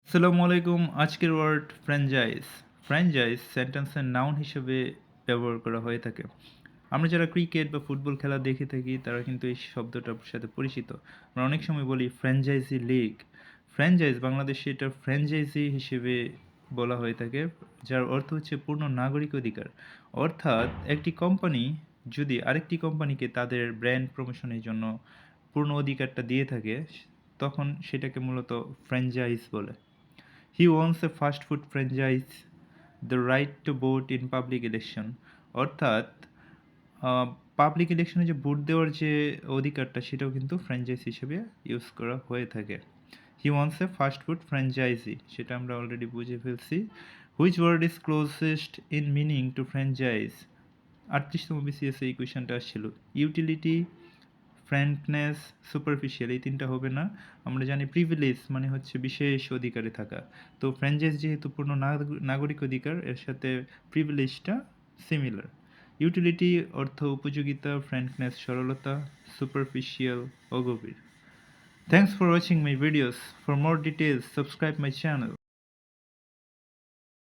আসসালামু আলাইকুম। আজকের ওয়ার্ড ফ্র্যাঞ্চাইজ। ফ্র্যাঞ্চাইজ সেন্টেন্সের নাউন হিসেবে ব্যবহার করা হয়ে থাকে। আমরা যারা ক্রিকেট বা ফুটবল খেলা দেখে থাকি তারা কিন্তু এই শব্দটার সাথে পরিচিত। আমরা অনেক সময় বলি ফ্র্যাঞ্চাইজি লিগ। ফ্র্যাঞ্চাইজ বাংলাদেশে এটা ফ্র্যাঞ্চাইজি হিসেবে বলা হয়ে থাকে, যার অর্থ হচ্ছে পূর্ণ নাগরিক অধিকার। অর্থাৎ একটি কোম্পানি যদি আরেকটি কোম্পানিকে তাদের ব্র্যান্ড প্রমোশনের জন্য পূর্ণ অধিকারটা দিয়ে থাকে, তখন সেটাকে মূলত ফ্র্যাঞ্চাইজ বলে। He owns a fast food franchise, the right to vote in public election. অর্থাৎ পাবলিক ইলেকশনে যে ভোট দেওয়ার যে অধিকারটা সেটাও কিন্তু ফ্র্যাঞ্চাইজ হিসেবে ইউজ করা হয়ে থাকে। He wants a fast food franchise, সেটা আমরা অলরেডি বুঝে ফেলছি। Which word is closest in meaning to franchise? 38তম বিসিএস এই কোয়েশনটা আসছিল। ইউটিলিটি, ফ্র্যাঙ্কনেস, সুপারফিশিয়াল, এই তিনটা হবে না। আমরা জানি প্রিভিলেজ মানে হচ্ছে বিশেষ অধিকারে থাকা। তো ফ্র্যাঞ্চাইজ যেহেতু পূর্ণ নাগরিক অধিকার, এর সাথে প্রিভিলেজটা সিমিলার। ইউটিলিটি অর্থ উপযোগিতা, ফ্র্যাঙ্কনেস সরলতা, সুপারফিশিয়াল অগভীর। Thanks for watching my videos. For more details subscribe my channel.